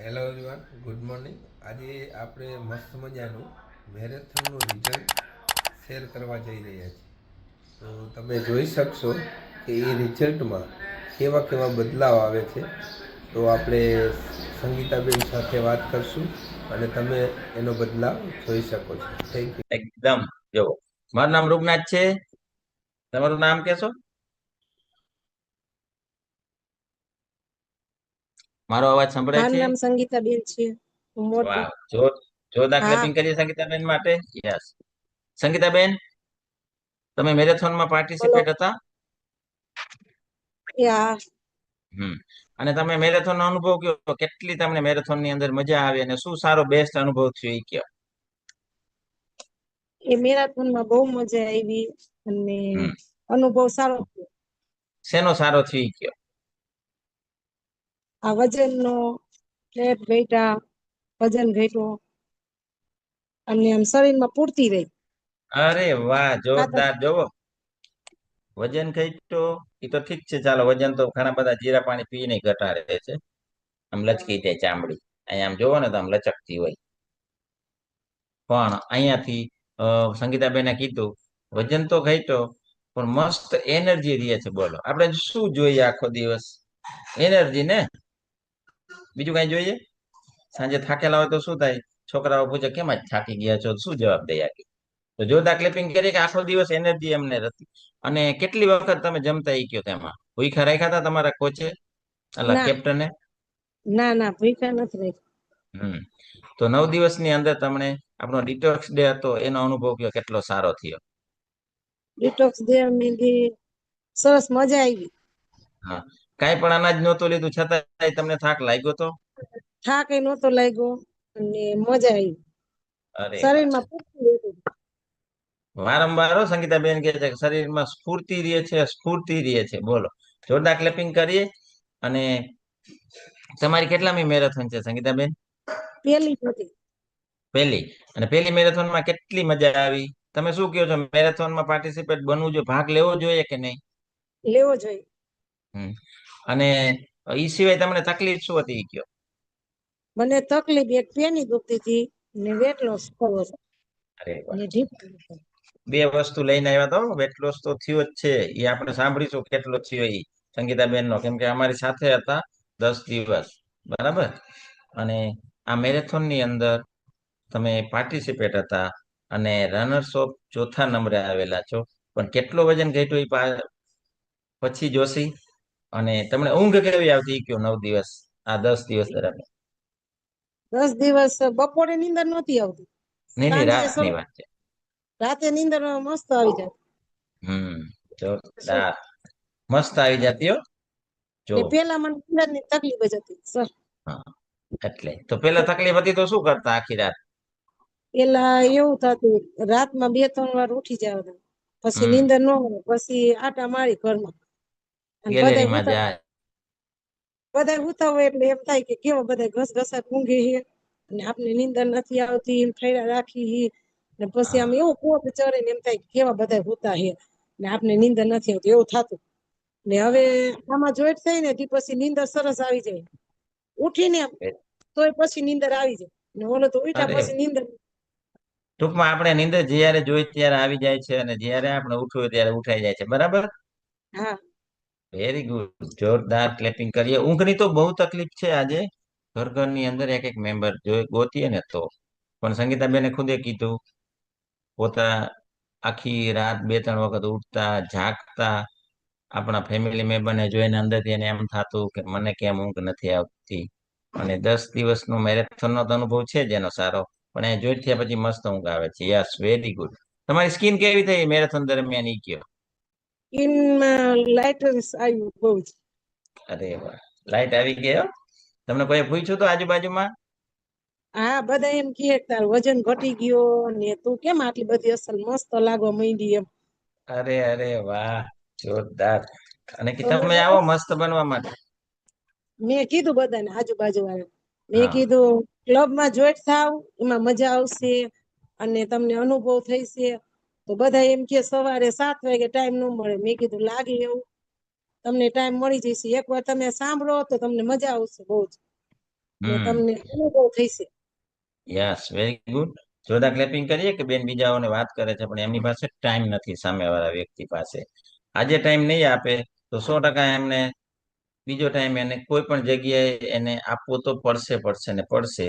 Hello everyone, good morning. આજે આપણે મસ્ત મજાનું મેરેથોનનું રિઝલ્ટ શેર કરવા જઈ રહ્યા છીએ. તો તમે જોઈ શકશો કે એ રિઝલ્ટમાં કેવા કેવા બદલાવ આવે છે. તો આપણે સંગીતાબેન સાથે વાત કરશું અને તમે એનો બદલાવ જોઈ શકો છો. Thank you. એકદમ. જો મારું નામ રૂપનાથ છે. તમારું નામ કેશો? મારો અવાજ સંભળાય મારું છે? નામ સંગીતાબેન છે. મોરબી. વાહ, જોરદાર હા. ક્લેપિંગ કરીએ સંગીતાબેન માટે. યસ. સંગીતાબેન, તમે મેરેથોનમાં બોલો. પાર્ટિસિપેટ હતા? હા. હમ. અને તમે મેરેથોન નો અનુભવ કયો, કેટલી તમને મેરેથોન ની અંદર મજા આવી અને શું સારો બેસ્ટ અનુભવ થયો એ કયો? એ મેરાથોનમાં બહુ મજા આવી અને હમ. અનુભવ સારો થયો. શેનો સારો થયો એ કયો? આ વજનનો ફ્લેટ ઘટ્યા, વજન ઘટ્યો અને આમ શરીરમાં પૂરતી રહી. અરે વાહ, ખાતર જોરદાર. જોવો, વજન ઘટ્યો એ તો ઠીક છે. ચાલો, વજન તો ઘણા બધા જીરા પાણી પીને ઘટાડે છે. આમ લચકી જાય ચામડી. અહીંયા આમ જોવો ને તો આમ લચકતી હોય. પણ અહીંયાથી સંગીતાબેને કીધું વજન તો ઘટ્યો પણ મસ્ત એનર્જી રહે છે. બોલો, આપણે શું જોઈએ આખો દિવસ? એનર્જી ને. બીજું કઈ જોઈએ? સાંજે થાકેલા હોય તો શું થાય? છોકરાઓ પૂછે કેમ જ થાકી ગયા છો? શું જવાબ દઈ આપી? તો જોરદાર ક્લેપિંગ કરીએ કે આખો દિવસ એનર્જી એમને હતી. અને કેટલી વખત તમે જમતા ઈ કયો તેમાં ભૂખા રાખ્યા હતા તમારા કોચે, અલા ના કેપ્ટને? ના ના ભૂખ્યા નથી રહી. હમ. તો 9 દિવસની અંદર તમને આપણો ડિટોક્સ ડે હતો એનો અનુભવ કયો, કેટલો સારો થયો? ડિટોક્સ ડે સરસ મજા આવી. હા. કાંઈ પણ અનાજ નહોતું લીધું છતાંય તમને થાક લાગ્યો તો? થાક એ નહોતો લાગ્યો અને મજા આવી. અરે વાહ. શરીરમાં પૂરતી હતી. વારંવાર સંગીતાબેન કહે છે કે શરીરમાં સ્ફૂર્તિ રહે છે, સ્ફૂર્તિ રહે છે. બોલો, જોરદાર ક્લેપિંગ કરીએ. અને તમારી કેટલામી મેરેથોન છે સંગીતાબેન? પેલી હતી. પહેલી. અને પહેલી મેરેથોનમાં કેટલી મજા આવી? તમે શું કહો છો, મેરેથોનમાં પાર્ટિસિપેટ બનવું જોઈએ, ભાગ લેવો જોઈએ કે નહીં? લેવો જોઈએ. હમ. અને ઈ સિવાય તમને તકલીફ શું હતી ઈ કયો? મને તકલીફ એક પેની દુખતી હતી ને વેટ લોસ કરવો છે અરે વાહ. ને જીભ. બે વસ્તુ લઈને આવ્યા તો વેટ લોસ તો થયો જ છે. એ આપણે સાંભળીશું કેટલો થયો એ સંગીતાબેન નો, કેમ કે અમારી સાથે હતા 10 દિવસ. બરાબર. અને આ મેરેથોન ની અંદર તમે પાર્ટિસિપેટ હતા અને રનર્સ ઓફ ચોથા નંબરે આવેલા છો. પણ કેટલો વજન ઘટ્યો એ પછી જોશી. અને તમને ઊંઘ કેવી આવતી કયો 9 દિવસ, આ 10 દિવસ દરમિયાન? 10 દિવસ બપોરે નીંદર નહોતી આવતી. નહીં નહીં, સાંજે રાતની વાત છે. રાતે નીંદર મસ્ત આવી જાય. હમ. જોરદાર. મસ્ત આવી જતી હો. જો. ને પેલા મને નીંદરની તકલીફ જ હતી સર. હા. એટલે તો પેલા તકલીફ હતી તો શું કરતા આખી રાત? પેલા એવું થતું રાતમાં 2-3 વાર ઉઠી જવાતું, પછી હમ. નીંદર ન હોય, પછી આટા મારી ઘરમાં અને ગેલેરીમાં જાય. બધા હુતા હોય એટલે એમ થાય કે કેવા બધા ઘસઘસાટ ઊંઘે છે અને આપણે નીંદર નથી આવતી એમ થયા રાખી. ને પછી હા. આમ એવું કોપ ચડે ને એમ થાય કે કેવા બધા હુતા છે ને આપણે નીંદર નથી આવતી એવું થતું. ને હવે આમાં જોઈન્ટ થાય ને પછી નીંદર સરસ આવી જાય. ઉઠીને તોય પછી નીંદર આવી જાય ને ઓલો તો ઉઠ્યા અરે, પછી નીંદર. ટૂંકમાં આપણે નીંદર જ્યારે જોઈ ત્યારે આવી જાય છે અને જ્યારે આપણે ઉઠવું હોય ત્યારે ઉઠાઈ જાય છે. બરાબર. હા. Very good. જોરદાર ક્લેપિંગ કરીએ. ઊંઘની તો બહુ તકલીફ છે આજે. ઘરની અંદર એક એક મેમ્બર ગોતીએ ને તો. પણ સંગીતાબેને ખુદે કીધું પોતા આખી રાત 2-3 વખત ઉઠતા જાગતા. આપણા ફેમિલી મેમ્બરને જોઈને અંદરથી એને એમ થતું કે મને કેમ ઊંઘ નથી આવતી. અને 10 દિવસનો મેરેથોનનો તો અનુભવ છે જ એનો સારો. પણ એ જોઈ થયા પછી મસ્ત ઊંઘ આવે છે. Yes, very good. તમારી સ્કિન કેવી થઈ મેરેથોન દરમિયાન ઈ કયો? સ્કિનમાં લાઇટનેસ આવ્યું બહુ જ. અરે વાહ, લાઈટ આવી ગઈ હો. તમને કોઈ પૂછ્યું તો આજુબાજુમાં? હા, બધા એમ કહે તાર વજન ઘટી ગયો ને તું કેમ આટલી બધી અસલ મસ્ત લાગવા માંડી એમ. અરે વાહ, જોરદાર. અને કે તો મેં તમે આવો મસ્ત બનવા માટે. કીધું બધાને આજુબાજુ વાળા, મેં હા. કીધું ક્લબમાં જોઈન્ટ થાવ એમાં મજા આવશે અને તમને અનુભવ થઈશે. તો બધા એમ કે સવારે 7 વાગે ટાઈમ ન મળે. મેં કીધું લાગે એવું તમને ટાઈમ મળી જશે. એકવાર તમે સાંભળો તો તમને મજા આવશે બહુ જ. એટલે હમ તમને અનુભવ થશે. Yes very good. જોરદાર ક્લેપિંગ કરીએ કે બેન બીજાઓને વાત કરે છે પણ એમની પાસે ટાઈમ નથી, સામેવાળા વ્યક્તિ પાસે. આજે ટાઈમ નહીં આપે તો 100% એમને બીજો ટાઈમ એને કોઈ પણ જગ્યાએ એને આપવો તો પડશે ને પડશે.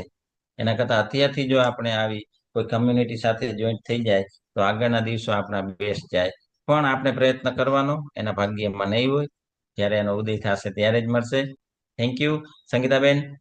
એના કરતાં અત્યારથી જો આપણે આવી કોઈ કમ્યુનિટી સાથે જોઈન્ટ થઈ જાય તો આગળના દિવસો આપણા બેસ્ટ જાય. પણ આપણે પ્રયત્ન કરવાનો, એના ભાગ્યમાં નહીં હોય. જ્યારે એનો ઉદય થશે ત્યારે જ મળશે. Thank you Sangitaben.